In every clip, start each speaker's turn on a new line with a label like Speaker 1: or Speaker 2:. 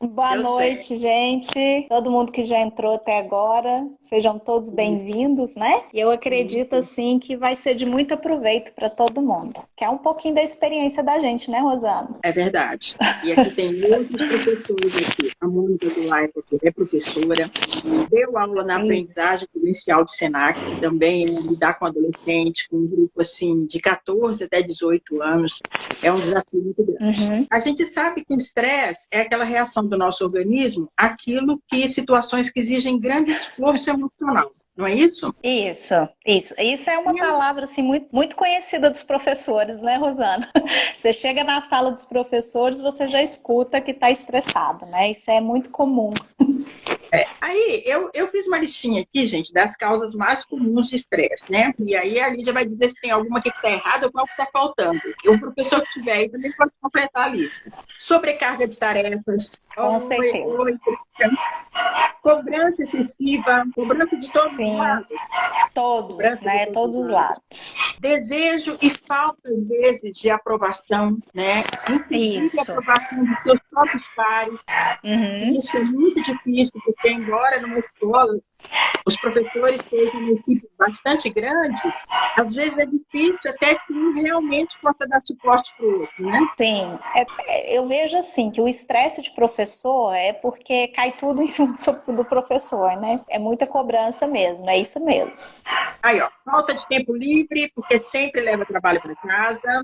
Speaker 1: Boa
Speaker 2: Deu
Speaker 1: noite,
Speaker 2: certo.
Speaker 1: gente. Todo mundo que já entrou até agora, sejam todos bem-vindos, né? E eu acredito,
Speaker 2: Isso.
Speaker 1: assim, que vai ser de muito aproveito para todo mundo. Que é um pouquinho da experiência da gente, né, Rosana?
Speaker 2: É verdade. E aqui tem outros professores aqui. A Mônica Goulart é professora, deu aula na aprendizagem inicial do Senac, que também é lidar com adolescente, com um grupo assim de 14 até 18 anos, é um desafio muito grande.
Speaker 1: Uhum.
Speaker 2: A gente sabe que o estresse é aquela reação do nosso organismo àquilo que situações que exigem grande esforço emocional. Não é isso?
Speaker 1: Isso. Isso é uma palavra assim muito conhecida dos professores, né, Rosana? Você chega na sala dos professores, você já escuta que está estressado, né? Isso é muito comum.
Speaker 2: Aí, eu fiz uma listinha aqui, gente, das causas mais comuns de estresse, né? E aí a Lídia vai dizer se tem alguma que está errada ou qual que está faltando. E o professor que tiver aí também pode completar a lista. Sobrecarga de tarefas.
Speaker 1: Com certeza.
Speaker 2: Cobrança excessiva, cobrança de todos os
Speaker 1: Sim,
Speaker 2: lados.
Speaker 1: todos,
Speaker 2: Cobrança de
Speaker 1: né?
Speaker 2: todos os
Speaker 1: Todos os
Speaker 2: lados.
Speaker 1: lados.
Speaker 2: Desejo e falta, às vezes, de aprovação, né? Inclusive a
Speaker 1: Isso.
Speaker 2: aprovação dos seus próprios pares.
Speaker 1: Uhum.
Speaker 2: Isso é muito difícil, porque embora numa escola os professores sejam uma equipe bastante grande, às vezes é difícil até que um realmente possa dar suporte para o outro, né?
Speaker 1: Sim, eu vejo assim que o estresse de professor é porque cai tudo em cima do professor, né? É muita cobrança mesmo, é isso mesmo.
Speaker 2: Aí, ó, falta de tempo livre, porque sempre leva trabalho para casa,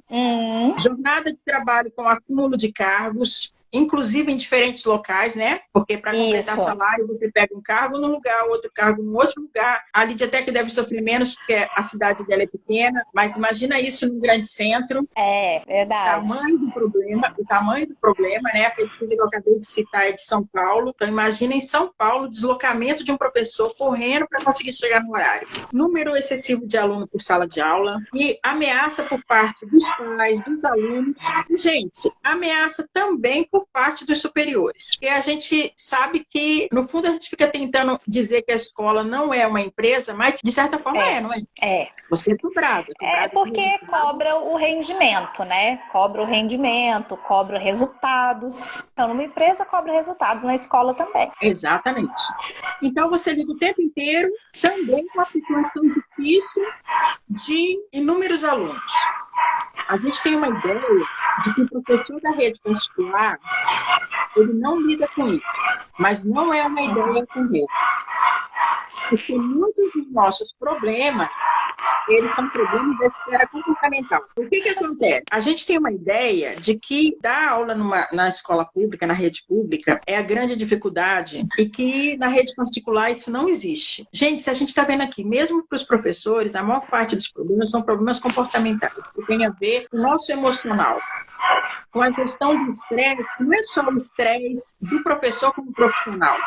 Speaker 2: jornada de trabalho com acúmulo de cargos, inclusive em diferentes locais, né? Porque para completar
Speaker 1: Isso.
Speaker 2: salário, você pega um cargo num lugar, outro cargo num outro lugar. A Lídia até que deve sofrer menos, porque a cidade dela é pequena, mas imagina isso num grande centro.
Speaker 1: É, verdade.
Speaker 2: O tamanho do problema, né? A pesquisa que eu acabei de citar é de São Paulo. Então, imagina em São Paulo o deslocamento de um professor correndo para conseguir chegar no horário. Número excessivo de aluno por sala de aula e ameaça por parte dos pais, dos alunos. E, gente, ameaça também por parte dos superiores. Porque a gente sabe que, no fundo, a gente fica tentando dizer que a escola não é uma empresa, mas, de certa forma, não é?
Speaker 1: É.
Speaker 2: Você é cobrado.
Speaker 1: É porque cobra o rendimento, né? Cobra o rendimento, cobra resultados. Então, numa empresa, cobra resultados, na escola também.
Speaker 2: Exatamente. Então, você lida o tempo inteiro também com a situação difícil de inúmeros alunos. A gente tem uma ideia de que o professor da rede particular, ele não lida com isso, mas não é uma ideia correta. Porque muitos dos nossos problemas, eles são problemas da esfera comportamental. O que acontece? A gente tem uma ideia de que dar aula na escola pública, na rede pública, é a grande dificuldade e que na rede particular isso não existe. Gente, se a gente está vendo aqui, mesmo para os professores, a maior parte dos problemas são problemas comportamentais, que tem a ver com o nosso emocional, com a gestão do estresse, não é só o estresse do professor como profissional,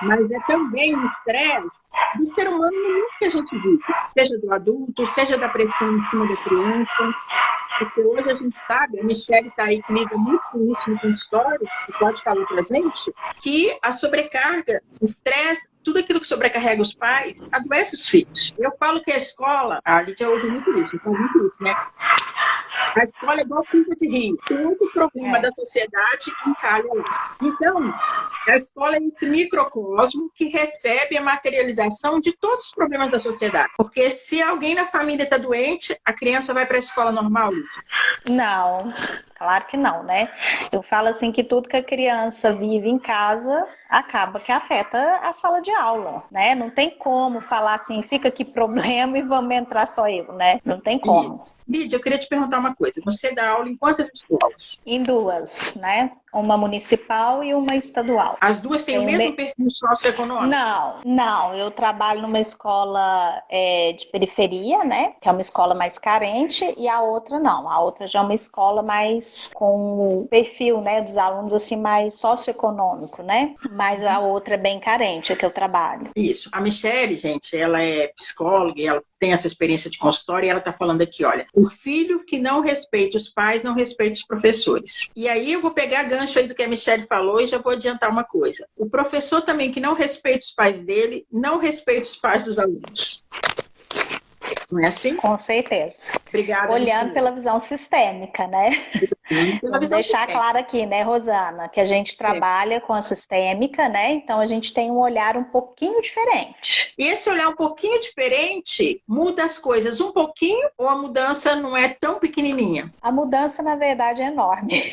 Speaker 2: mas é também o estresse do ser humano no mundo que a gente vive, seja do adulto, seja da pressão em cima da criança, porque hoje a gente sabe, a Michelle está aí que lida muito com isso no consultório, e pode falar para a gente, que a sobrecarga, o estresse, tudo aquilo que sobrecarrega os pais, adoece os filhos. Eu falo que a escola, a Lídia ouve muito isso, então muito isso, né? A escola é igual pinta de rio. Todo problema da sociedade encalha lá. Então, a escola é esse microcosmo que recebe a materialização de todos os problemas da sociedade. Porque se alguém na família está doente, a criança vai para a escola normal, Lídia?
Speaker 1: Não, claro que não, né? Eu falo assim que tudo que a criança vive em casa acaba que afeta a sala de aula, né? Não tem como falar assim, fica aqui problema e vamos entrar só eu, né? Não tem como.
Speaker 2: Isso. Lídia, eu queria te perguntar uma coisa. Você dá aula em quantas escolas?
Speaker 1: Em duas, né? Uma municipal e uma estadual.
Speaker 2: As duas têm o mesmo perfil socioeconômico?
Speaker 1: Não. Eu trabalho numa escola de periferia, né? Que é uma escola mais carente, e a outra não. A outra já é uma escola mais com o perfil, né, dos alunos assim mais socioeconômico, né? Mas a outra é bem carente, a que eu trabalho.
Speaker 2: Isso. A Michelle, gente, ela é psicóloga e ela tem essa experiência de consultório e ela está falando aqui, olha, o filho que não respeita os pais não respeita os professores. E aí eu vou pegar gancho aí do que a Michelle falou e já vou adiantar uma coisa. O professor também que não respeita os pais dele, não respeita os pais dos alunos. Não é assim?
Speaker 1: Com certeza.
Speaker 2: Obrigada,
Speaker 1: olhando
Speaker 2: Luciana.
Speaker 1: pela visão sistêmica, né? Vamos deixar claro aqui, né, Rosana, que a gente trabalha com a sistêmica, né? Então a gente tem um olhar um pouquinho diferente.
Speaker 2: E esse olhar um pouquinho diferente muda as coisas um pouquinho ou a mudança não é tão pequenininha?
Speaker 1: A mudança, na verdade, é enorme.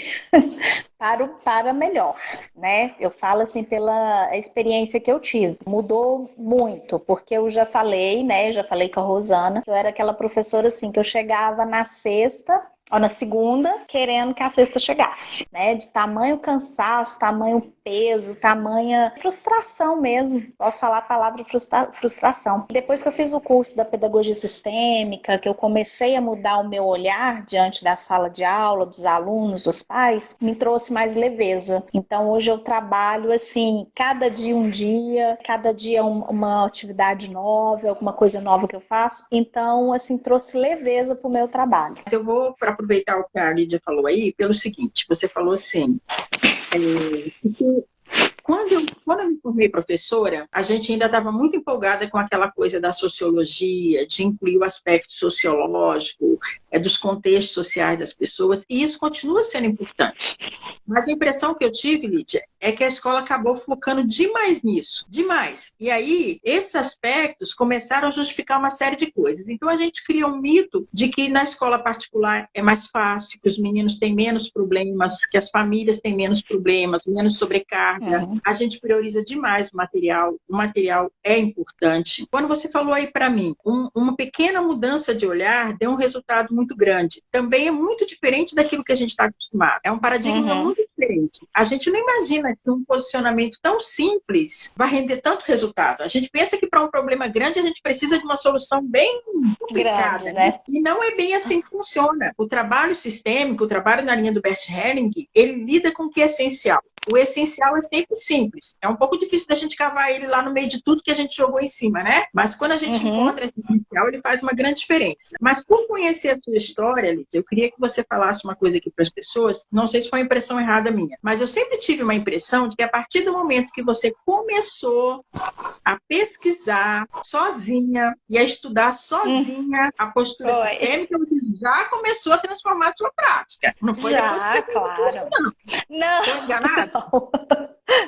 Speaker 1: Para melhor, né? Eu falo assim pela experiência que eu tive. Mudou muito, porque eu já falei, né? Já falei com a Rosana, que eu era aquela professora assim, que eu chegava na sexta ou na segunda, querendo que a sexta chegasse, né? De tamanho cansaço, tamanho peso, tamanha frustração mesmo. Posso falar a palavra frustração. Depois que eu fiz o curso da pedagogia sistêmica, que eu comecei a mudar o meu olhar diante da sala de aula, dos alunos, dos pais, me trouxe mais leveza. Então hoje eu trabalho assim, cada dia uma atividade nova, alguma coisa nova que eu faço. Então, assim, trouxe leveza para o meu trabalho.
Speaker 2: Eu vou para aproveitar o que a Lídia falou aí, pelo seguinte, você falou assim, quando eu me formei professora, a gente ainda estava muito empolgada com aquela coisa da sociologia, de incluir o aspecto sociológico, dos contextos sociais das pessoas, e isso continua sendo importante. Mas a impressão que eu tive, Lídia, é que a escola acabou focando demais nisso, demais. E aí, esses aspectos começaram a justificar uma série de coisas. Então, a gente cria um mito de que na escola particular é mais fácil, que os meninos têm menos problemas, que as famílias têm menos problemas, menos sobrecarga. A gente prioriza demais o material é importante. Quando você falou aí para mim, uma pequena mudança de olhar deu um resultado muito grande. Também é muito diferente daquilo que a gente está acostumado. É um paradigma muito diferente. A gente não imagina que um posicionamento tão simples vai render tanto resultado. A gente pensa que para um problema grande a gente precisa de uma solução bem complicada,
Speaker 1: grande, né?
Speaker 2: E não é bem assim que funciona. O trabalho sistêmico, o trabalho na linha do Bert Helling, ele lida com o que é essencial. O essencial é sempre simples. É um pouco difícil da gente cavar ele lá no meio de tudo que a gente jogou em cima, né? Mas quando a gente encontra esse essencial, ele faz uma grande diferença. Mas por conhecer a sua história, Lídia, eu queria que você falasse uma coisa aqui para as pessoas. Não sei se foi uma impressão errada minha, mas eu sempre tive uma impressão de que a partir do momento que você começou a pesquisar sozinha e a estudar sozinha a postura sistêmica, você já começou a transformar a sua prática. Não foi depois que você
Speaker 1: claro.
Speaker 2: isso, não.
Speaker 1: Não.
Speaker 2: Estou enganada?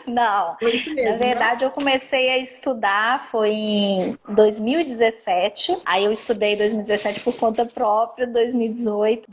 Speaker 1: Não.
Speaker 2: Foi isso mesmo,
Speaker 1: na verdade, eu comecei a estudar foi em 2017. Aí eu estudei 2017 por conta própria, 2018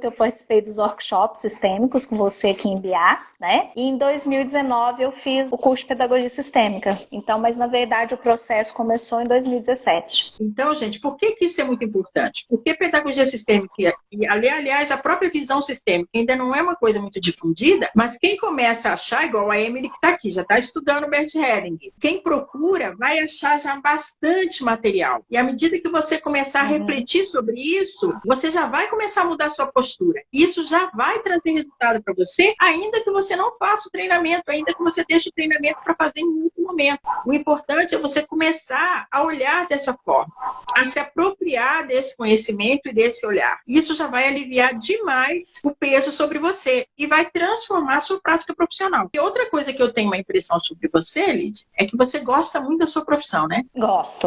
Speaker 1: eu participei dos workshops sistêmicos com você aqui em Biá, né? E em 2019 eu fiz o curso de pedagogia sistêmica. Então, mas na verdade o processo começou em 2017.
Speaker 2: Então, gente, por que isso é muito importante? Porque pedagogia sistêmica e aliás, a própria visão sistêmica ainda não é uma coisa muito difundida, mas quem começa a achar, igual a Emily que está aqui, já está estudando o Bert Helling, quem procura vai achar já bastante material. E à medida que você começar a refletir sobre isso, você já vai começar a mudar a sua postura. Isso já vai trazer resultado para você, ainda que você não faça o treinamento, ainda que você deixe o treinamento para fazer em outro momento. O importante é você começar a olhar dessa forma, a se apropriar desse conhecimento e desse olhar. Isso já vai aliviar demais o peso sobre você e vai transformar a sua prática profissional. E outra coisa que eu tenho uma impressão sobre você, Lídia, é que você gosta muito da sua profissão, né?
Speaker 1: Gosto.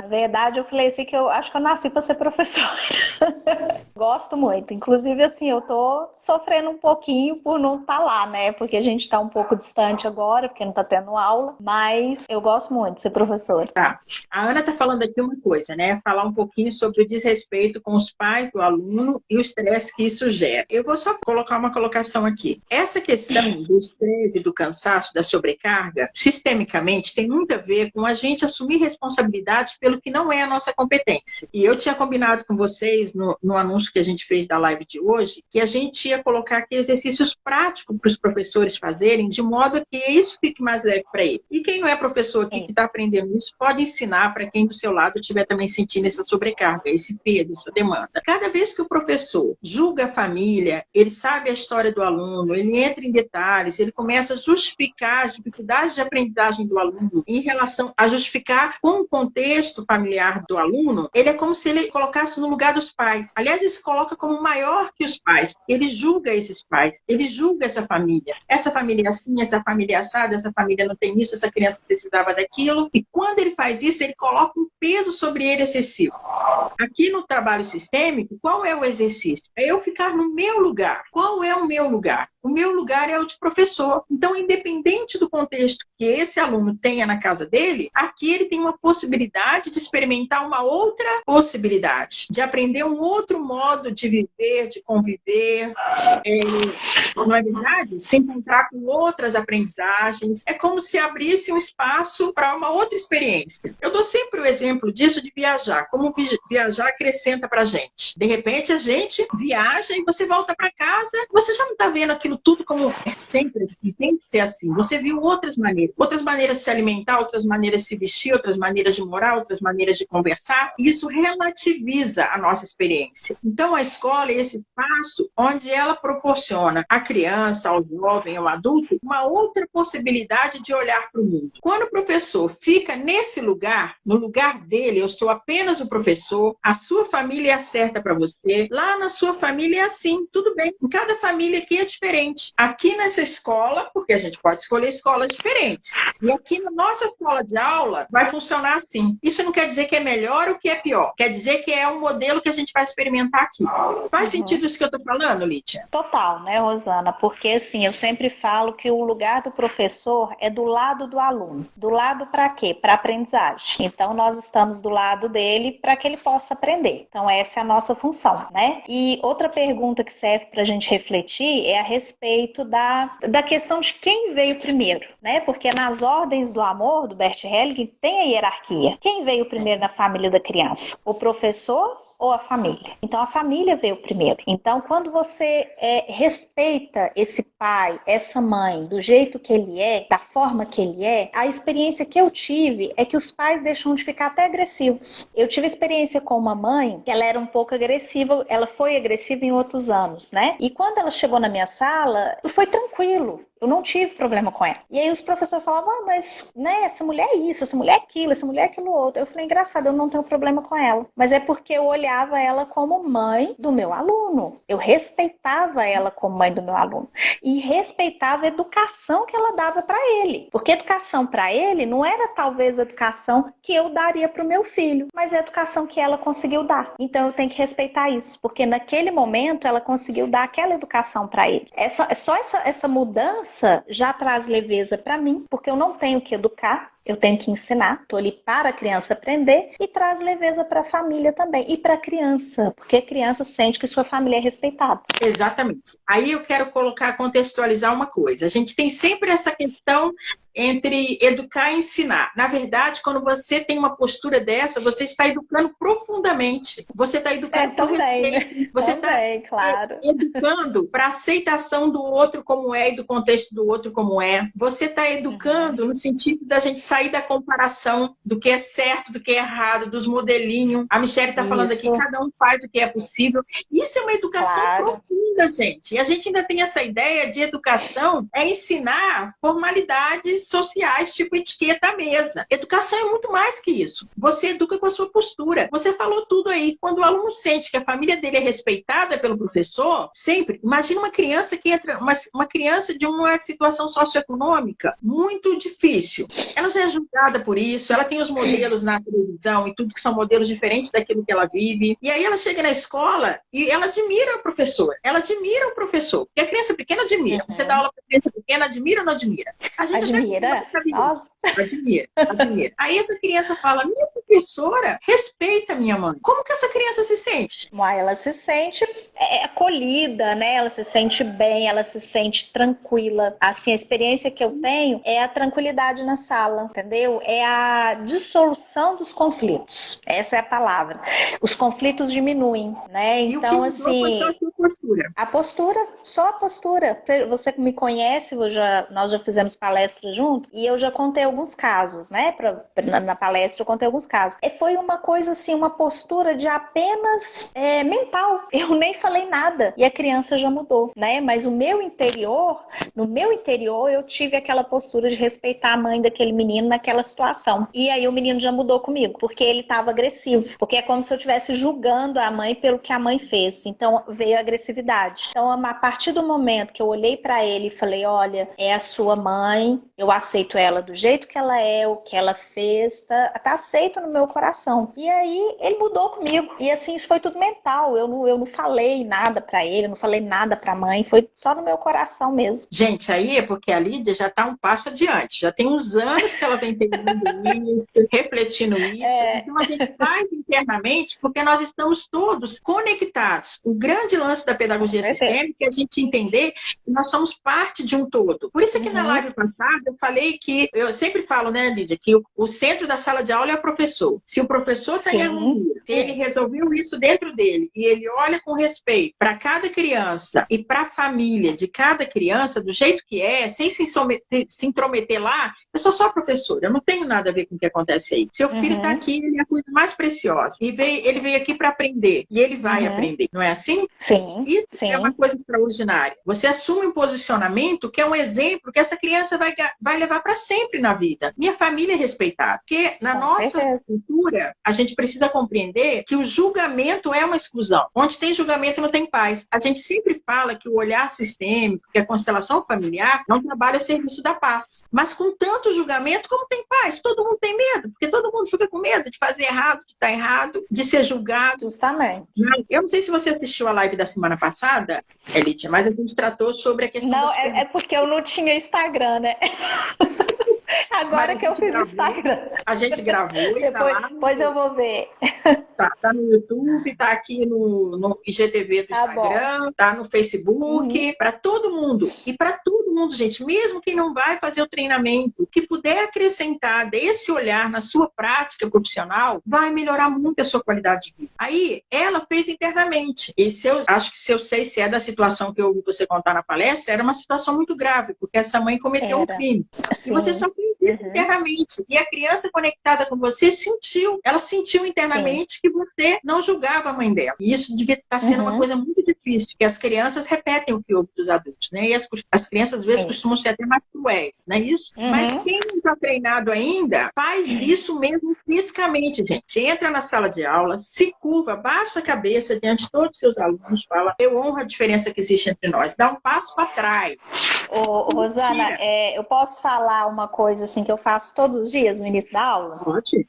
Speaker 1: Na verdade, eu falei assim que eu acho que eu nasci para ser professora. Gosto muito. Inclusive, assim, eu tô sofrendo um pouquinho por não estar lá, né? Porque a gente tá um pouco distante agora, porque não tá tendo aula, mas eu gosto muito de ser professora.
Speaker 2: Tá. A Ana tá falando aqui uma coisa, né? Falar um pouquinho sobre o desrespeito com os pais do aluno e o estresse que isso gera. Eu vou só colocar uma colocação aqui. Essa questão do estresse, do cansaço, da sobrecarga, sistemicamente tem muito a ver com a gente assumir responsabilidade pelo que não é a nossa competência. E eu tinha combinado com vocês no anúncio que a gente fez da live de hoje, que a gente ia colocar aqui exercícios práticos para os professores fazerem, de modo que isso fique mais leve para ele. E quem não é professor aqui que está aprendendo isso, pode ensinar para quem do seu lado estiver também sentindo essa sobrecarga, esse peso, essa demanda. Cada vez que o professor julga a família, ele sabe a história do aluno, ele entra em detalhes, ele começa a justificar as dificuldades de aprendizagem do aluno em relação a justificar com o contexto familiar do aluno, ele é como se ele colocasse no lugar dos pais. Aliás, ele se coloca como maior que os pais. Ele julga esses pais, ele julga essa família. Essa família é assim, essa família é assada, essa família não tem isso, essa criança precisava daquilo. E quando ele faz isso, ele coloca um peso sobre ele excessivo. Aqui no trabalho sistêmico, qual é o exercício? É eu ficar no meu lugar. Qual é o meu lugar? O meu lugar é o de professor. Então, independente do contexto que esse aluno tenha na casa dele, aqui ele tem uma possibilidade de experimentar uma outra possibilidade, de aprender um outro modo de viver, de conviver, não é verdade? Se encontrar com outras aprendizagens. É como se abrisse um espaço para uma outra experiência. Eu dou sempre o exemplo disso de viajar, como viajar acrescenta para a gente. De repente, a gente viaja e você volta para casa, você já não está vendo aquilo tudo como é sempre assim, tem que ser assim. Você viu outras maneiras de se alimentar, outras maneiras de se vestir, outras maneiras de morar, outras maneiras de conversar. Isso relativiza a nossa experiência. Então, a escola é esse espaço onde ela proporciona à criança, ao jovem, ao adulto, uma outra possibilidade de olhar para o mundo. Quando o professor fica nesse lugar, no lugar dele, eu sou apenas o professor, a sua família é certa para você, lá na sua família é assim, tudo bem. Em cada família aqui é diferente. Aqui nessa escola, porque a gente pode escolher escolas diferentes, e aqui na nossa escola de aula vai funcionar assim. Isso não quer dizer que é melhor ou que é pior, quer dizer que é um modelo que a gente vai experimentar aqui. Faz sentido isso que eu estou falando, Lídia?
Speaker 1: Total, né, Rosana? Porque, assim, eu sempre falo que o lugar do professor é do lado do aluno. Do lado para quê? Para aprendizagem. Então, nós estamos do lado dele para que ele possa aprender. Então, essa é a nossa função, né? E outra pergunta que serve para a gente refletir é a respeito da questão de quem veio primeiro, né? Porque nas ordens do amor, do Bert Hellinger, tem a hierarquia. Quem veio primeiro na família da criança? O professor ou a família? Então, a família veio primeiro. Então, quando você respeita esse pai, essa mãe, do jeito que ele é, da forma que ele é, a experiência que eu tive é que os pais deixam de ficar até agressivos. Eu tive experiência com uma mãe que ela era um pouco agressiva, ela foi agressiva em outros anos, né? E quando ela chegou na minha sala, foi tranquilo. Eu não tive problema com ela. E aí os professores falavam, mas né, essa mulher é isso, essa mulher é aquilo, essa mulher é aquilo outro. Eu falei, engraçado, eu não tenho problema com ela. Mas é porque eu olhava ela como mãe do meu aluno. Eu respeitava ela como mãe do meu aluno. E respeitava a educação que ela dava para ele. Porque a educação para ele não era talvez a educação que eu daria para o meu filho, mas a educação que ela conseguiu dar. Então eu tenho que respeitar isso. Porque naquele momento ela conseguiu dar aquela educação para ele. Essa mudança já traz leveza para mim, porque eu não tenho que educar, eu tenho que ensinar. Estou ali para a criança aprender e traz leveza para a família também. E para a criança, porque a criança sente que sua família é respeitada.
Speaker 2: Exatamente. Aí eu quero contextualizar uma coisa. A gente tem sempre essa questão entre educar e ensinar. Na verdade, quando você tem uma postura dessa, você está educando profundamente. Você está educando por respeito. Você está
Speaker 1: claro.
Speaker 2: educando para a aceitação do outro como é e do contexto do outro como é. Você está educando no sentido da gente sair da comparação do que é certo, do que é errado, dos modelinhos. A Michelle está falando aqui, cada um faz o que é possível. Isso é uma educação profunda, gente. E a gente ainda tem essa ideia de educação é ensinar formalidades sociais, tipo etiqueta à mesa. Educação é muito mais que isso. Você educa com a sua postura. Você falou tudo aí. Quando o aluno sente que a família dele é respeitada pelo professor, sempre, imagina uma criança que entra, uma criança de uma situação socioeconômica muito difícil. Ela já é julgada por isso, ela tem os modelos na televisão e tudo que são modelos diferentes daquilo que ela vive. E aí ela chega na escola e ela admira o professor. Ela admira o professor. Porque a criança pequena admira. Você dá aula para criança pequena, admira ou não admira? A gente
Speaker 1: admira.
Speaker 2: Admira. Aí essa criança fala, minha professora respeita minha mãe. Como que essa criança se sente?
Speaker 1: Ela se sente acolhida, né? Ela se sente bem, ela se sente tranquila. Assim, a experiência que eu tenho é a tranquilidade na sala, entendeu? É a dissolução dos conflitos. Essa é a palavra. Os conflitos diminuem, né? Então, assim, a postura, só a postura. Você me conhece, nós já fizemos palestra junto, e eu já contei alguns casos, né? Na palestra eu contei alguns casos. Foi uma coisa assim, uma postura de apenas mental. Eu nem falei nada e a criança já mudou, né? Mas no meu interior eu tive aquela postura de respeitar a mãe daquele menino naquela situação. E aí o menino já mudou comigo, porque ele estava agressivo. Porque é como se eu estivesse julgando a mãe pelo que a mãe fez. Então veio a agressividade. Então a partir do momento que eu olhei para ele e falei, olha, é a sua mãe, eu aceito ela do jeito que ela é, o que ela fez, tá aceito no meu coração. E aí ele mudou comigo. E assim, isso foi tudo mental. Eu não falei nada para ele, eu não falei nada para a mãe, foi só no meu coração mesmo.
Speaker 2: Gente, aí é porque a Lídia já está um passo adiante. Já tem uns anos que ela vem entendendo isso, refletindo isso. Então a gente faz internamente porque nós estamos todos conectados. O grande lance da pedagogia sistêmica é a gente entender que nós somos parte de um todo. Por isso que na live passada eu falei que, eu sempre falo, né, Lídia, que o centro da sala de aula é o professor. Se o professor está em harmonia, se ele resolveu isso dentro dele e ele olha com respeito para cada criança e para a família de cada criança, do jeito que é, sem se intrometer lá, eu sou só professora, eu não tenho nada a ver com o que acontece aí. Seu filho está aqui, ele é a coisa mais preciosa. E ele veio aqui para aprender. E ele vai aprender. Não é assim?
Speaker 1: Sim.
Speaker 2: Isso
Speaker 1: Sim.
Speaker 2: é uma coisa extraordinária. Você assume um posicionamento que é um exemplo que essa criança vai levar para sempre na vida. Minha família é respeitada. Porque na nossa cultura, a gente precisa compreender que o julgamento é uma exclusão. Onde tem julgamento, não tem paz. A gente sempre fala que o olhar sistêmico, que a constelação familiar, não trabalha a serviço da paz. Mas com tanto julgamento, como tem paz? Todo mundo tem medo, porque todo mundo fica com medo de fazer errado, de estar errado, de ser julgado.
Speaker 1: Justamente.
Speaker 2: Eu não sei se você assistiu a live da semana passada, Lídia, mas a gente tratou sobre a questão...
Speaker 1: Não, é porque eu não tinha Instagram, né? Agora que eu fiz Instagram.
Speaker 2: A gente gravou e tá lá.
Speaker 1: Depois eu vou ver.
Speaker 2: Tá no YouTube, tá aqui no IGTV do Instagram, tá no Facebook, para todo mundo. E para todo mundo, gente, mesmo quem não vai fazer o treinamento, que puder acrescentar desse olhar na sua prática profissional, vai melhorar muito a sua qualidade de vida. Aí, ela fez internamente. E acho que se eu sei se é da situação que eu ouvi você contar na palestra, era uma situação muito grave, porque essa mãe cometeu um crime.
Speaker 1: Sim.
Speaker 2: E você só fez isso internamente. E a criança conectada com você ela sentiu internamente que você não julgava a mãe dela. E isso devia estar sendo uma coisa muito difícil, porque as crianças repetem o que ouvem dos adultos, né? E as crianças, às vezes, costumam ser até mais cruéis, não é isso? Mas quem não está treinado ainda, faz isso mesmo fisicamente, gente. Entra na sala de aula, se curva, baixa a cabeça diante de todos os seus alunos, fala, eu honro a diferença que existe entre nós. Dá um passo para trás.
Speaker 1: Rosana, eu posso falar uma coisa assim que eu faço todos os dias no início da aula?
Speaker 2: Pode.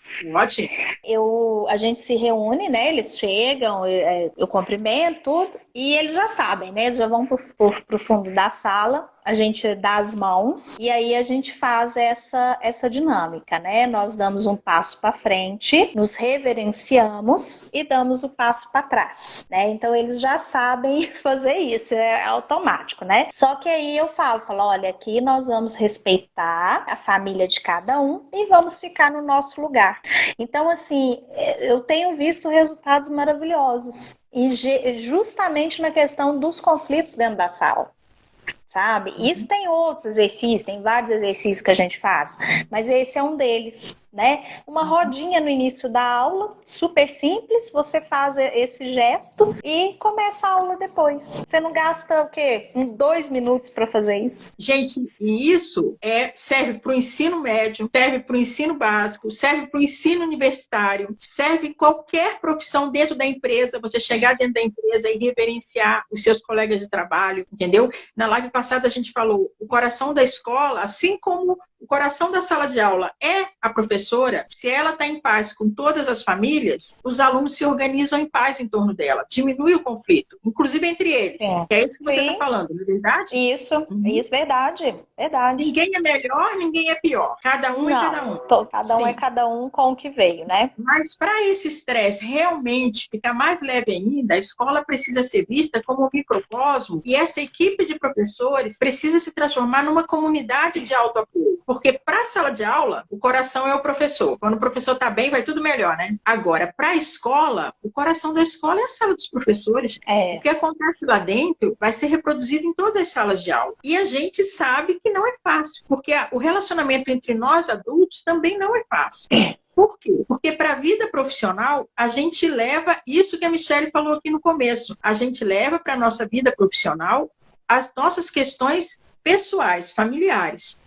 Speaker 1: A gente se reúne, né? Eles chegam, eu cumprimento tudo, e eles já sabem, né? Eles já vão pro fundo da sala, a gente dá as mãos e aí a gente faz essa dinâmica, né? Nós damos um passo para frente, nos reverenciamos e damos o passo para trás, né? Então eles já sabem fazer isso, é automático, né? Só que aí eu falo, olha, aqui nós vamos respeitar a família de cada um e vamos ficar no nosso lugar. Então, assim, eu tenho visto resultados maravilhosos e justamente na questão dos conflitos dentro da sala. Sabe? Isso tem outros exercícios, tem vários exercícios que a gente faz, mas esse é um deles, né? Uma rodinha no início da aula, super simples, você faz esse gesto e começa a aula depois. Você não gasta o quê? 2 minutos para fazer isso.
Speaker 2: Gente, e isso serve para o ensino médio, serve para o ensino básico, serve para o ensino universitário, serve qualquer profissão dentro da empresa, você chegar dentro da empresa e reverenciar os seus colegas de trabalho, entendeu? Na live passada a gente falou, o coração da escola, assim como o coração da sala de aula é a professora, se ela está em paz com todas as famílias, os alunos se organizam em paz em torno dela, diminui o conflito, inclusive entre eles. É isso que você está falando, não é verdade?
Speaker 1: Isso, verdade.
Speaker 2: Ninguém é melhor, ninguém é pior. Cada um é cada um.
Speaker 1: Cada um é cada um com o que veio, né?
Speaker 2: Mas para esse estresse realmente ficar mais leve ainda, a escola precisa ser vista como um microcosmo e essa equipe de professores precisa se transformar numa comunidade de autoapoio. Porque para a sala de aula, o coração é o professor. professor. Quando o professor está bem, vai tudo melhor, né? Agora, para a escola, o coração da escola é a sala dos professores. O que acontece lá dentro vai ser reproduzido em todas as salas de aula. E a gente sabe que não é fácil, porque o relacionamento entre nós adultos também não é fácil. Por quê? Porque para a vida profissional, a gente leva isso que a Michele falou aqui no começo. A gente leva para a nossa vida profissional as nossas questões pessoais, familiares.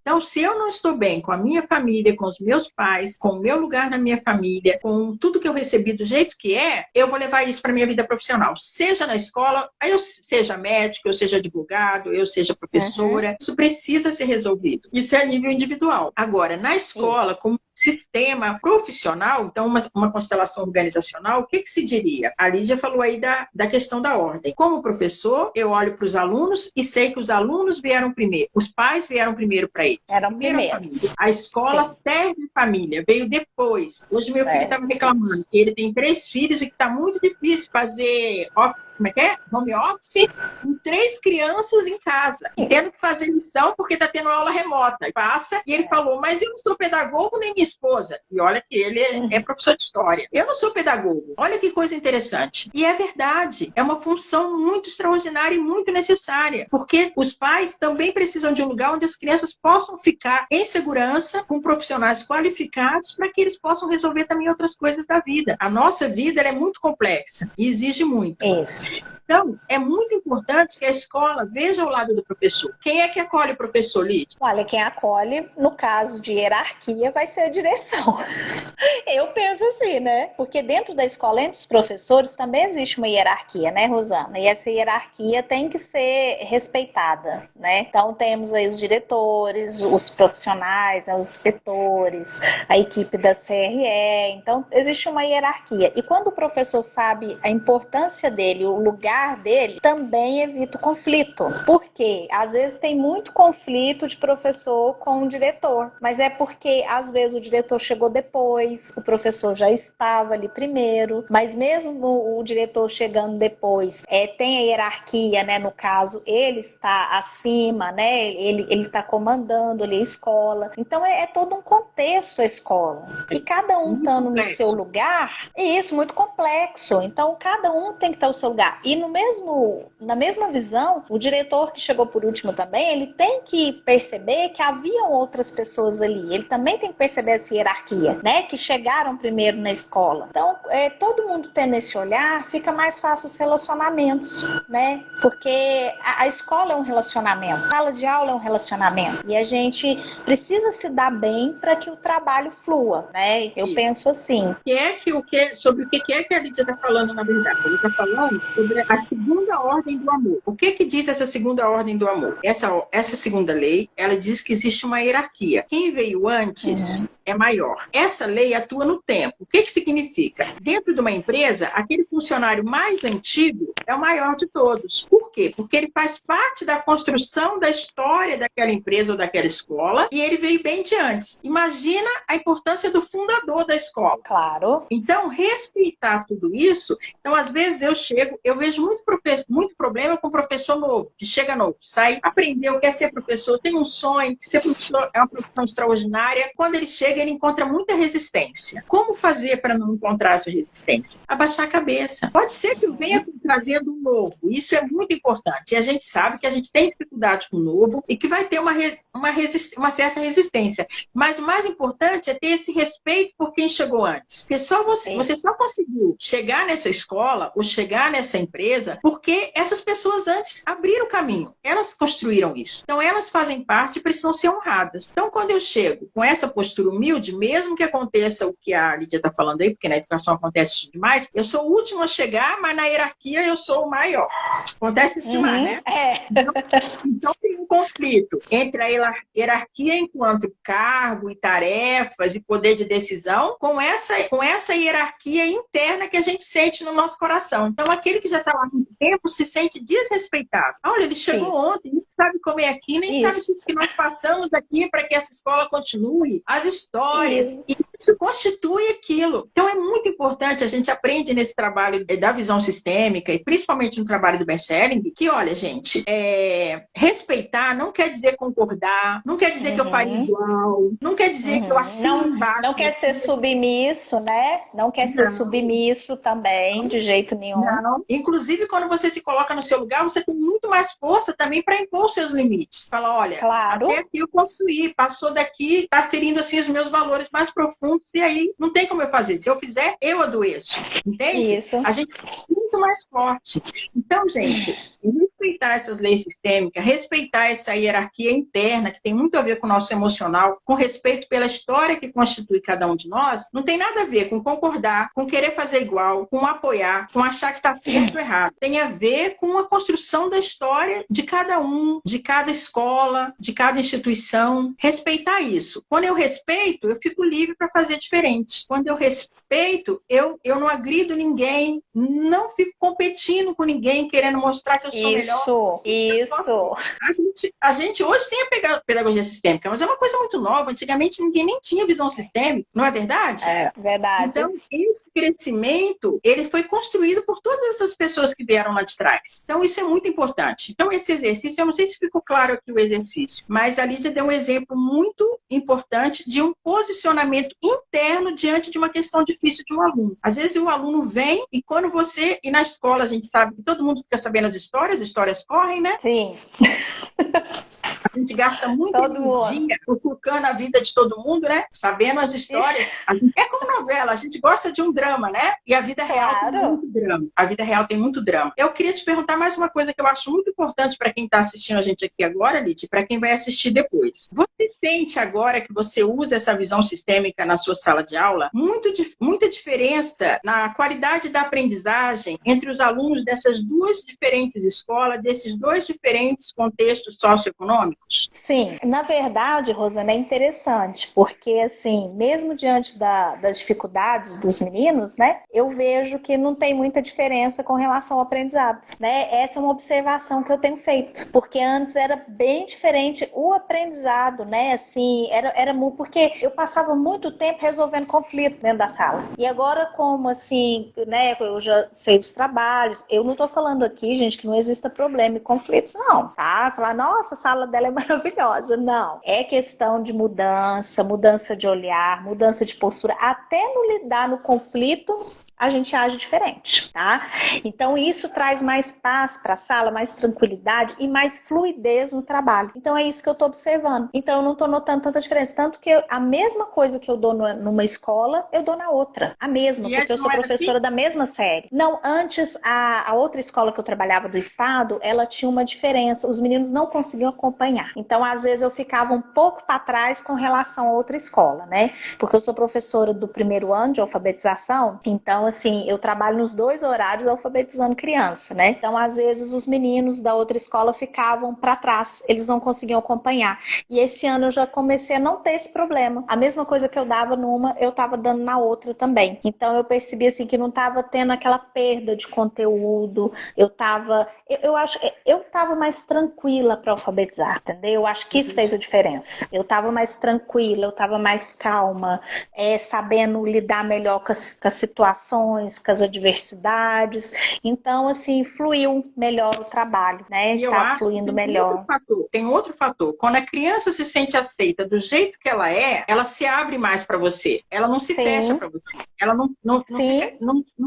Speaker 2: Então, se eu não estou bem com a minha família, com os meus pais, com o meu lugar na minha família, com tudo que eu recebi do jeito que é, eu vou levar isso para a minha vida profissional. Seja na escola, eu seja médico, eu seja advogado, eu seja professora. Isso precisa ser resolvido. Isso é a nível individual. Agora, na escola, como sistema profissional, então uma constelação organizacional, o que se diria? A Lídia falou aí da questão da ordem. Como professor, eu olho para os alunos e sei que os alunos vieram primeiro, os pais vieram primeiro para eles. Primeiro a família. A escola serve a família, veio depois. Hoje meu filho estava reclamando que ele tem 3 filhos e que está muito difícil fazer home office, com 3 crianças em casa, e tendo que fazer lição porque está tendo aula remota. Passa, e ele falou, mas eu não sou pedagogo nem minha esposa. E olha que ele é professor de história. Eu não sou pedagogo. Olha que coisa interessante. E é verdade, é uma função muito extraordinária e muito necessária, porque os pais também precisam de um lugar onde as crianças possam ficar em segurança, com profissionais qualificados, para que eles possam resolver também outras coisas da vida. A nossa vida ela é muito complexa e exige muito.
Speaker 1: Isso.
Speaker 2: Então, é muito importante que a escola veja o lado do professor. Quem é que acolhe o professor, Lídia?
Speaker 1: Olha, quem acolhe, no caso de hierarquia, vai ser a direção. Eu penso assim, né? Porque dentro da escola, entre os professores, também existe uma hierarquia, né, Rosana? E essa hierarquia tem que ser respeitada, né? Então, temos aí os diretores, os profissionais, né, os inspetores, a equipe da CRE. Então, existe uma hierarquia. E quando o professor sabe a importância dele, o lugar dele, também evita o conflito. Porque às vezes tem muito conflito de professor com o diretor, mas é porque às vezes o diretor chegou depois, o professor já estava ali primeiro, mas mesmo o diretor chegando depois, tem a hierarquia, né? No caso, ele está acima, né? Ele está comandando ali a escola. Então é todo um contexto a escola. E cada um estando no seu lugar, e isso muito complexo. Então cada um tem que estar no seu lugar. E na mesma visão, o diretor que chegou por último também, ele tem que perceber que haviam outras pessoas ali. Ele também tem que perceber essa hierarquia, né? Que chegaram primeiro na escola. Então, todo mundo tendo esse olhar, fica mais fácil os relacionamentos, né? Porque a escola é um relacionamento, a sala de aula é um relacionamento. E a gente precisa se dar bem para que o trabalho flua, né? Eu penso assim.
Speaker 2: Sobre o que é que a Lídia está falando, na verdade? Ele está falando sobre a segunda ordem do amor. O que diz essa segunda ordem do amor? Essa segunda lei, ela diz que existe uma hierarquia. Quem veio antes é maior. Essa lei atua no tempo. O que significa? Dentro de uma empresa, aquele funcionário mais antigo é o maior de todos. Por quê? Porque ele faz parte da construção da história daquela empresa ou daquela escola e ele veio bem de antes. Imagina a importância do fundador da escola.
Speaker 1: Claro.
Speaker 2: Então, respeitar tudo isso. Então, às vezes eu vejo muito problema com professor novo, que chega novo, sai, aprendeu, quer ser professor, tem um sonho, ser professor é uma profissão extraordinária. Quando ele chega, ele encontra muita resistência. Como fazer para não encontrar essa resistência? Abaixar a cabeça. Pode ser que eu venha trazendo um novo. Isso é muito importante. E a gente sabe que a gente tem dificuldade com o novo e que vai ter uma certa resistência. Mas o mais importante é ter esse respeito por quem chegou antes. Porque só você só conseguiu chegar nessa escola ou chegar nessa empresa porque essas pessoas antes abriram o caminho. Elas construíram isso. Então, elas fazem parte e precisam ser honradas. Então, quando eu chego com essa postura humilde, mesmo que aconteça o que a Lídia está falando aí, porque na educação acontece isso demais, eu sou o último a chegar, mas na hierarquia eu sou o maior. Acontece isso demais, né? Então tem um conflito entre a hierarquia enquanto cargo e tarefas e poder de decisão com essa hierarquia interna que a gente sente no nosso coração. Então, aquele que já está lá há muito tempo se sente desrespeitado. Olha, ele chegou ontem, nem sabe como é aqui, nem sabe o que nós passamos aqui para que essa escola continue. As histórias, isso constitui aquilo. Então, é muito importante, a gente aprende nesse trabalho da visão sistêmica e principalmente no trabalho do Bert Helling, que, olha, gente, respeitar não quer dizer concordar copiar, não quer dizer que eu faria igual, não quer dizer que eu assino embaixo.
Speaker 1: Não quer ser submisso, né? Não quer ser submisso também, de jeito nenhum.
Speaker 2: Não. Inclusive, quando você se coloca no seu lugar, você tem muito mais força também para impor os seus limites. Fala, olha, até aqui eu posso ir, passou daqui, está ferindo assim os meus valores mais profundos, e aí não tem como eu fazer. Se eu fizer, eu adoeço. Entende?
Speaker 1: Isso.
Speaker 2: A gente é muito mais forte. Então, gente, respeitar essas leis sistêmicas, respeitar essa hierarquia interna, que tem muito a ver com o nosso emocional, com respeito pela história que constitui cada um de nós, não tem nada a ver com concordar, com querer fazer igual, com apoiar, com achar que está certo ou errado. Tem a ver com a construção da história de cada um, de cada escola, de cada instituição. Respeitar isso. Quando eu respeito, eu fico livre para fazer diferente. Quando eu respeito, eu não agrido ninguém, não fico competindo com ninguém, querendo mostrar que eu sou melhor.
Speaker 1: Isso.
Speaker 2: A gente hoje tem a pedagogia sistêmica, mas é uma coisa muito nova. Antigamente ninguém nem tinha visão sistêmica, não é verdade?
Speaker 1: É verdade.
Speaker 2: Então, esse crescimento, ele foi construído por todas essas pessoas que vieram lá de trás. Então, isso é muito importante. Então, esse exercício, eu não sei se ficou claro aqui o exercício, mas a Lídia deu um exemplo muito importante de um posicionamento interno diante de uma questão difícil de um aluno. Às vezes, o aluno vem e quando você... E na escola, a gente sabe que todo mundo fica sabendo as histórias correm, né?
Speaker 1: Sim.
Speaker 2: A gente gasta muito energia cutucando a vida de todo mundo, né? Sabendo as histórias. É como novela, a gente gosta de um drama, né? E a vida real tem muito drama. A vida real tem muito drama. Eu queria te perguntar mais uma coisa que eu acho muito importante para quem está assistindo a gente aqui agora, Lídia, para quem vai assistir depois. Você sente agora que você usa essa visão sistêmica na sua sala de aula muita diferença na qualidade da aprendizagem entre os alunos dessas duas diferentes escolas, desses dois diferentes contextos socioeconômicos?
Speaker 1: Sim, na verdade, Rosana, é interessante, porque assim, mesmo diante das dificuldades dos meninos, né, eu vejo que não tem muita diferença com relação ao aprendizado, né? Essa é uma observação que eu tenho feito, porque antes era bem diferente o aprendizado, né? Assim, era muito, porque eu passava muito tempo resolvendo conflito dentro da sala. E agora, como assim, né, eu já sei os trabalhos, eu não tô falando aqui, gente, que não exista problema e conflitos, não, tá? Falar, nossa, a sala dela é maravilhosa. Não. É questão de mudança de olhar, mudança de postura. Até no lidar no conflito, a gente age diferente, tá? Então, isso traz mais paz para a sala, mais tranquilidade e mais fluidez no trabalho. Então, é isso que eu tô observando. Então, eu não tô notando tanta diferença. Tanto que a mesma coisa que eu dou numa escola, eu dou na outra. A mesma, porque eu sou professora da mesma série. Não, antes, a outra escola que eu trabalhava do estado, ela tinha uma diferença. Os meninos não conseguiam acompanhar. Então, às vezes, eu ficava um pouco para trás com relação a outra escola, né? Porque eu sou professora do primeiro ano de alfabetização, então, assim, eu trabalho nos dois horários alfabetizando criança, né? Então, às vezes, os meninos da outra escola ficavam para trás, eles não conseguiam acompanhar. E esse ano eu já comecei a não ter esse problema. A mesma coisa que eu dava numa, eu tava dando na outra também. Então, eu percebi, assim, que não tava tendo aquela perda de conteúdo, eu tava mais tranquila para alfabetizar, entendeu? Eu acho que isso fez a diferença. Eu tava mais tranquila, eu tava mais calma, sabendo lidar melhor com as situações, com as adversidades. Então, assim, fluiu melhor o trabalho, né? Está fluindo melhor.
Speaker 2: Tem outro fator. Quando a criança se sente aceita do jeito que ela é, ela se abre mais para você. Ela não se fecha para você. Ela não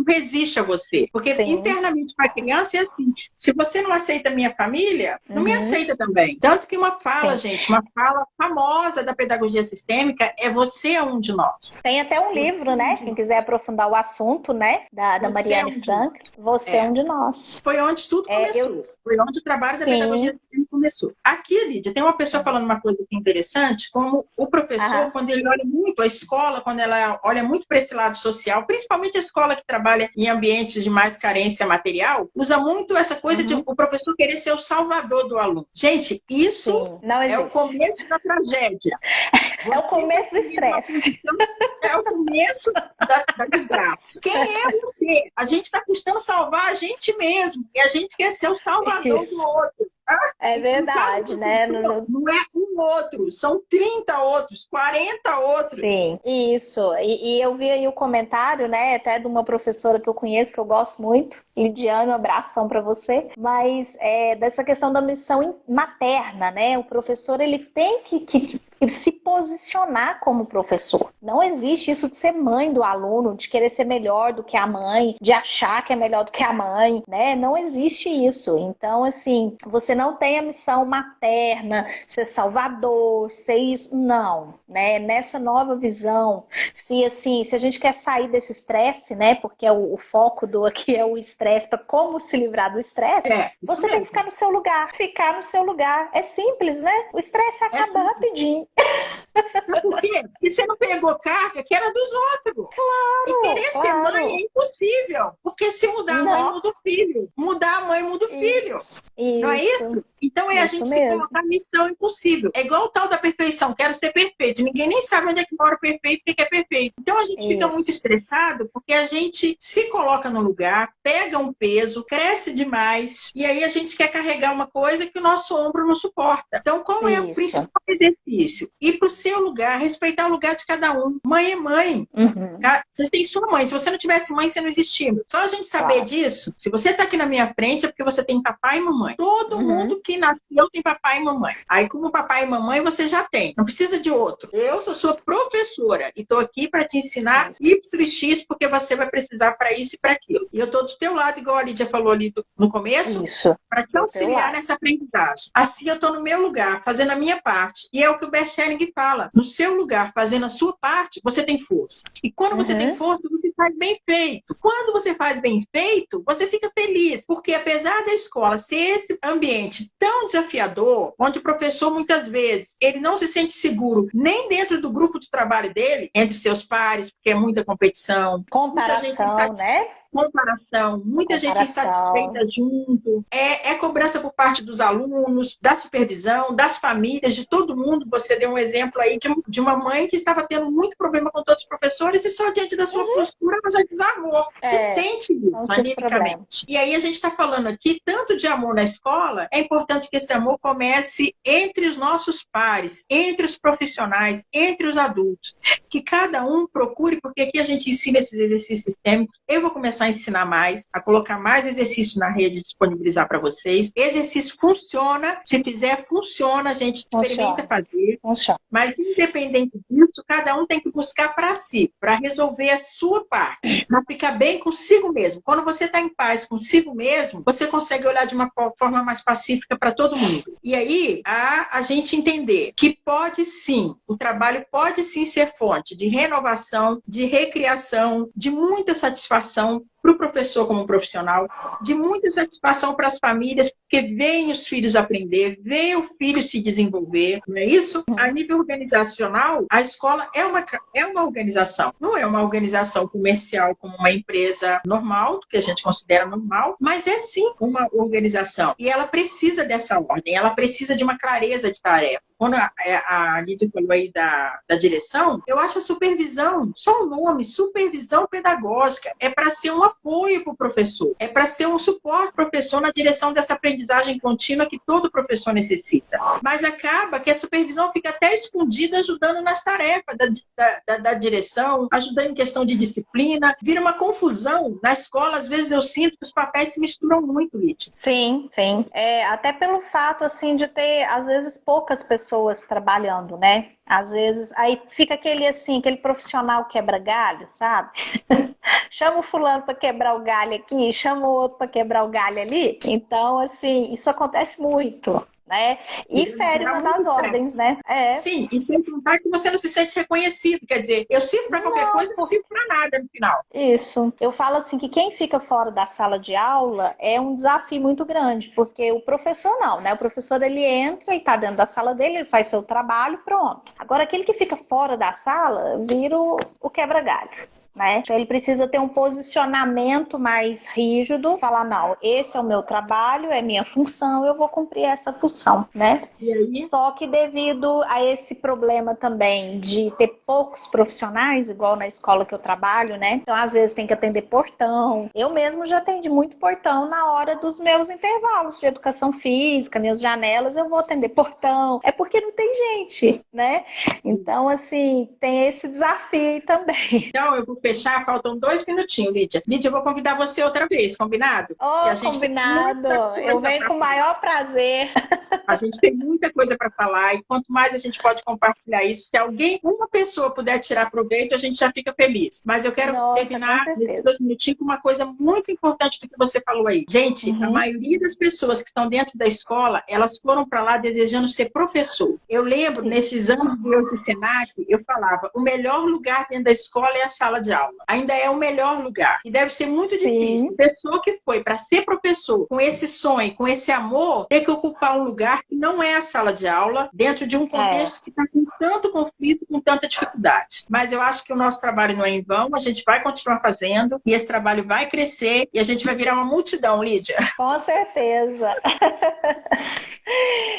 Speaker 2: resiste a você. Porque internamente para a criança é assim. Se você não aceita a minha família, não me aceita também. Tanto que uma fala, gente, uma fala famosa da pedagogia sistêmica é "Você é um de nós".
Speaker 1: Tem até um livro, né? Quem quiser aprofundar o assunto, né? Da Mariane Frank. Você é um de nós.
Speaker 2: Foi onde tudo começou. Foi onde o trabalho da pedagogia sistêmica começou. Aqui, Lídia, tem uma pessoa falando uma coisa que é interessante, como o professor, quando ele olha muito, a escola, quando ela olha muito para esse lado social, principalmente a escola que trabalha em ambientes de mais carência material, usa muito essa coisa de o professor querer ser o salvador do aluno. Gente, isso é o começo da tragédia.
Speaker 1: É o começo do estresse.
Speaker 2: É o começo da desgraça. Quem é você? A gente está custando salvar a gente mesmo. E a gente quer ser o salvador do outro.
Speaker 1: É verdade, né?
Speaker 2: Não é um outro, são 30 outros, 40 outros.
Speaker 1: Sim, isso. E eu vi aí o comentário, né, até de uma professora que eu conheço, que eu gosto muito, Lidiane, um abração para você, mas dessa questão da missão materna, né? O professor, ele tem que se posicionar como professor. Não existe isso de ser mãe do aluno, de querer ser melhor do que a mãe, de achar que é melhor do que a mãe, né? Não existe isso. Então, assim, você não tem a missão materna, ser salvador, ser isso, não, né? Nessa nova visão, se a gente quer sair desse estresse, né? Porque o foco do aqui é o estresse, para como se livrar do estresse, você tem que ficar no seu lugar, É simples, né? O estresse acaba rapidinho.
Speaker 2: Por quê? Porque você não pegou carga que era dos outros. E querer ser mãe é impossível. Porque se mudar a mãe, muda o filho. Mudar a mãe, muda o filho. Não é isso? Então a gente se colocar missão impossível. É igual o tal da perfeição. Quero ser perfeito. Ninguém nem sabe onde é que mora o perfeito, o que é perfeito. Então a gente fica muito estressado porque a gente se coloca no lugar, pega um peso, cresce demais e aí a gente quer carregar uma coisa que o nosso ombro não suporta. Então qual é o principal exercício? Ir para o seu lugar, respeitar o lugar de cada um. Mãe é mãe. Você tem sua mãe. Se você não tivesse mãe, você não existia. Só a gente saber disso, se você está aqui na minha frente é porque você tem papai e mamãe. Todo mundo que nasceu tem papai e mamãe. Aí como papai e mamãe você já tem. Não precisa de outro. Eu sou sua professora e estou aqui para te ensinar Y e X porque você vai precisar para isso e para aquilo. E eu estou do teu lado, igual a Lídia falou ali no começo, para te auxiliar nessa aprendizagem. Assim eu estou no meu lugar, fazendo a minha parte. E é o que o Bert Helling fala. No seu lugar, fazendo a sua parte, você tem força. E quando você tem força, você faz bem feito. Quando você faz bem feito, você fica feliz. Porque apesar da escola ser esse ambiente tão desafiador, onde o professor muitas vezes ele não se sente seguro nem dentro do grupo de trabalho dele, entre seus pares, porque é muita competição, muita gente insatisfeita. Comparação, muita gente insatisfeita junto, é cobrança por parte dos alunos, da supervisão, das famílias, de todo mundo. Você deu um exemplo aí de uma mãe que estava tendo muito problema com todos os professores e só diante da sua postura ela já desarmou. Você sente isso animicamente. E aí a gente está falando aqui tanto de amor na escola, é importante que esse amor comece entre os nossos pares, entre os profissionais, entre os adultos, que cada um procure, porque aqui a gente ensina esses exercícios sistêmicos. Eu vou começar a ensinar mais, a colocar mais exercícios na rede e disponibilizar para vocês. Exercício funciona, se fizer, funciona, a gente experimenta fazer. Mas independente disso, cada um tem que buscar para si, para resolver a sua parte, para ficar bem consigo mesmo. Quando você está em paz consigo mesmo, você consegue olhar de uma forma mais pacífica para todo mundo. E aí, a gente entender que pode sim, o trabalho pode sim ser fonte de renovação, de recriação, de muita satisfação para o professor como profissional, de muita satisfação para as famílias, porque veem os filhos aprender, veem o filho se desenvolver, não é isso? A nível organizacional, a escola é uma organização, não é uma organização comercial como uma empresa normal, que a gente considera normal, mas é sim uma organização. E ela precisa dessa ordem, ela precisa de uma clareza de tarefa. Quando a Lídia falou aí da direção, eu acho a supervisão, só o nome, supervisão pedagógica, é para ser um apoio para o professor, é para ser um suporte para o professor na direção dessa aprendizagem contínua que todo professor necessita. Mas acaba que a supervisão fica até escondida ajudando nas tarefas da direção, ajudando em questão de disciplina, vira uma confusão. Na escola, às vezes eu sinto que os papéis se misturam muito, Lídia.
Speaker 1: Sim. Até pelo fato, assim, de ter, às vezes, poucas pessoas trabalhando, né? Às vezes, aí fica aquele profissional quebra-galho, sabe? Chama o fulano para quebrar o galho aqui, chama o outro para quebrar o galho ali. Então, assim, isso acontece muito, né? E fere uma das ordens, né?
Speaker 2: Sim, e sem contar que você não se sente reconhecido. Quer dizer, eu sirvo para qualquer coisa, não sirvo para nada no final.
Speaker 1: Isso. Eu falo assim que quem fica fora da sala de aula é um desafio muito grande, porque o professor não, né? O professor, ele entra, ele tá dentro da sala dele, ele faz seu trabalho, pronto. Agora, aquele que fica fora da sala vira o quebra-galho. né? Então ele precisa ter um posicionamento mais rígido, falar, não, esse é o meu trabalho, é minha função, eu vou cumprir essa função, né?
Speaker 2: E aí?
Speaker 1: Só que devido a esse problema também de ter poucos profissionais, igual na escola que eu trabalho, né? Então às vezes tem que atender portão. Eu mesmo já atendi muito portão na hora dos meus intervalos de educação física, minhas janelas, eu vou atender portão. É porque não tem gente, né? Então, assim, tem esse desafio aí também.
Speaker 2: Então, eu vou fechar, faltam 2 minutinhos, Lídia. Lídia, eu vou convidar você outra vez, combinado?
Speaker 1: Combinado. Eu venho com o maior prazer.
Speaker 2: A gente tem muita coisa para falar e quanto mais a gente pode compartilhar isso, se alguém, uma pessoa puder tirar proveito, a gente já fica feliz. Mas eu quero terminar nesses 2 minutinhos com uma coisa muito importante do que você falou aí. Gente, a maioria das pessoas que estão dentro da escola, elas foram para lá desejando ser professor. Eu lembro, nesses anos de Senac, eu falava, o melhor lugar dentro da escola é a sala de aula. Ainda é o melhor lugar. E deve ser muito difícil. Pessoa que foi para ser professor, com esse sonho, com esse amor, ter que ocupar um lugar que não é a sala de aula, dentro de um contexto que está com tanto conflito, com tanta dificuldade. Mas eu acho que o nosso trabalho não é em vão, a gente vai continuar fazendo, e esse trabalho vai crescer, e a gente vai virar uma multidão, Lídia.
Speaker 1: Com certeza.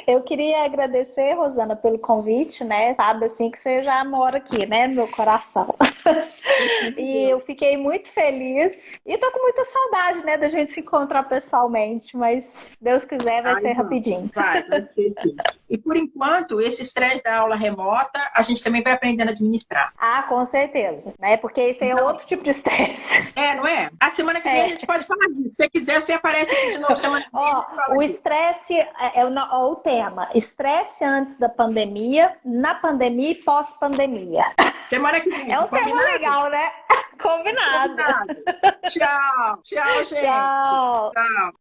Speaker 1: Eu queria agradecer, Rosana, pelo convite, né? Sabe, assim, que você já mora aqui, né, no meu coração. E eu fiquei muito feliz. E tô com muita saudade, né, da gente se encontrar pessoalmente, mas se Deus quiser vai ser rapidinho.
Speaker 2: Vai ser sim. E por enquanto, esse estresse da aula remota, a gente também vai aprendendo a administrar.
Speaker 1: Ah, com certeza, né? Porque esse é outro tipo de estresse.
Speaker 2: Não é? A semana que vem a gente pode falar disso. Se você quiser, você aparece aqui de novo semana que vem.
Speaker 1: O estresse é o tema. Estresse antes da pandemia, na pandemia e pós-pandemia.
Speaker 2: Semana que vem.
Speaker 1: É um tema legal, né? Combinado.
Speaker 2: Tchau, gente.
Speaker 1: Tchau.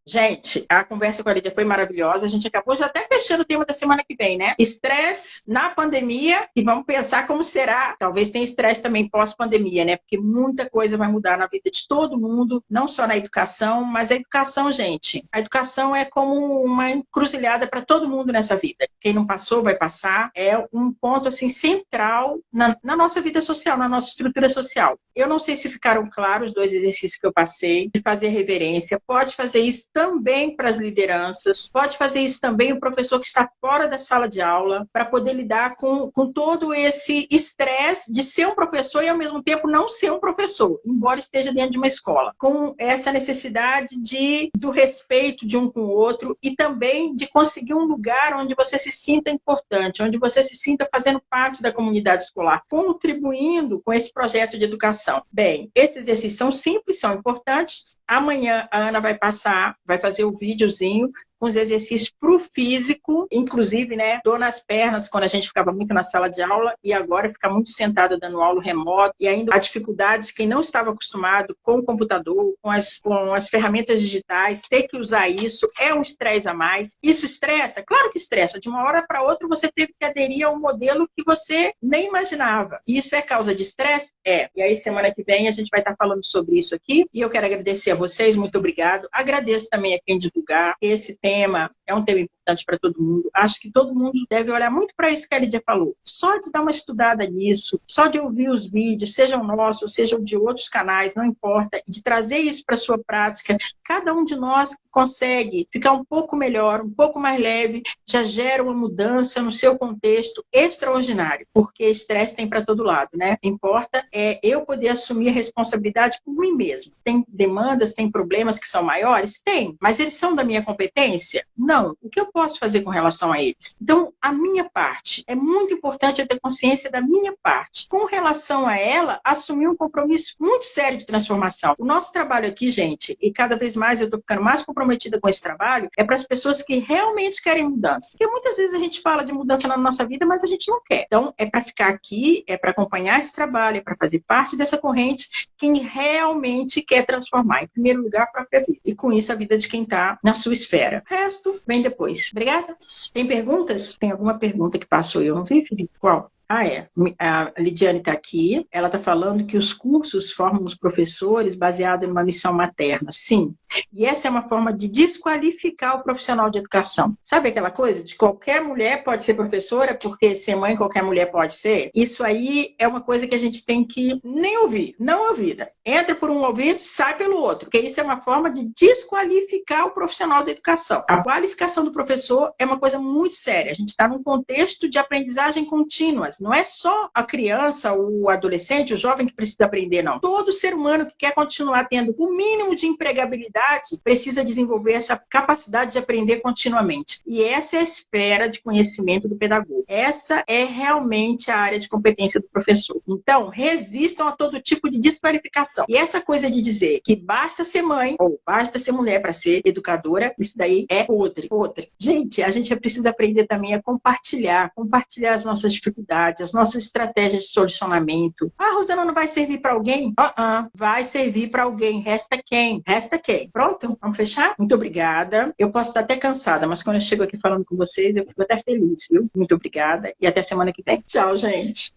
Speaker 2: Gente, a conversa com a Lídia foi maravilhosa. A gente acabou já até fechando o tema da semana que vem, né? Estresse na pandemia e vamos pensar como será. Talvez tenha estresse também pós-pandemia, né? Porque muita coisa vai mudar na vida de todo mundo, não só na educação, mas a educação, gente. A educação é como uma encruzilhada para todo mundo nessa vida. Quem não passou, vai passar. É um ponto, assim, central na nossa vida social, na nossa estrutura social. Eu não sei se ficaram claros os 2 exercícios que eu passei, de fazer reverência. Pode fazer isso também para as lideranças, pode fazer isso também o professor que está fora da sala de aula, para poder lidar com todo esse estresse de ser um professor e, ao mesmo tempo, não ser um professor, embora esteja dentro de uma escola. Com essa necessidade do respeito de um com o outro e também de conseguir um lugar onde você se sinta importante, onde você se sinta fazendo parte da comunidade escolar, contribuindo com esse projeto de educação. Bem, esses exercícios são simples, são importantes. Amanhã a Ana vai fazer o videozinho com os exercícios para o físico, inclusive, né, dor nas pernas quando a gente ficava muito na sala de aula e agora fica muito sentada dando aula remoto e ainda a dificuldade de quem não estava acostumado com o computador, com as ferramentas digitais, ter que usar isso, é um estresse a mais. Isso estressa? Claro que estressa. De uma hora para outra você teve que aderir a um modelo que você nem imaginava. Isso é causa de estresse? É. E aí semana que vem a gente vai estar falando sobre isso aqui e eu quero agradecer a vocês, muito obrigado. Agradeço também a quem divulgar esse tema. É um tema importante para todo mundo. Acho que todo mundo deve olhar muito para isso que a Lídia falou. Só de dar uma estudada nisso, só de ouvir os vídeos, sejam nossos, sejam de outros canais, não importa, e de trazer isso para a sua prática, cada um de nós consegue ficar um pouco melhor, um pouco mais leve, já gera uma mudança no seu contexto extraordinário, porque estresse tem para todo lado, né? O que importa é eu poder assumir a responsabilidade por mim mesmo. Tem demandas, tem problemas que são maiores? Tem, mas eles são da minha competência? Não. O que eu posso fazer com relação a eles? Então, a minha parte, é muito importante eu ter consciência da minha parte. Com relação a ela, assumir um compromisso muito sério de transformação. O nosso trabalho aqui, gente, e cada vez mais eu estou ficando mais comprometida com esse trabalho, é para as pessoas que realmente querem mudança. Porque muitas vezes a gente fala de mudança na nossa vida, mas a gente não quer. Então, é para ficar aqui, é para acompanhar esse trabalho, é para fazer parte dessa corrente, quem realmente quer transformar. Em primeiro lugar, a própria vida. E com isso, a vida de quem está na sua esfera. O resto vem depois. Obrigada. Tem perguntas? Tem alguma pergunta que passou e eu não vi, Felipe? Qual? A Lidiane está aqui. Ela está falando que os cursos formam os professores baseado em uma missão materna. Sim. E essa é uma forma de desqualificar o profissional de educação. Sabe aquela coisa de qualquer mulher pode ser professora, porque ser mãe qualquer mulher pode ser? Isso aí é uma coisa que a gente tem que nem ouvir, não ouvida. Entra por um ouvido, sai pelo outro, porque isso é uma forma de desqualificar o profissional da educação. A qualificação do professor é uma coisa muito séria. A gente está num contexto de aprendizagem contínua. Não é só a criança, o adolescente, o jovem que precisa aprender, não. Todo ser humano que quer continuar tendo o mínimo de empregabilidade precisa desenvolver essa capacidade de aprender continuamente. E essa é a esfera de conhecimento do pedagogo. Essa é realmente a área de competência do professor. Então, resistam a todo tipo de desqualificação. E essa coisa de dizer que basta ser mãe ou basta ser mulher para ser educadora, isso daí é podre. Gente, a gente precisa aprender também a compartilhar as nossas dificuldades, as nossas estratégias de solucionamento. Ah, Rosana, não vai servir para alguém? Vai servir para alguém. Resta quem? Pronto? Vamos fechar? Muito obrigada. Eu posso estar até cansada, mas quando eu chego aqui falando com vocês, eu fico até feliz, viu? Muito obrigada e até semana que vem. Tchau, gente.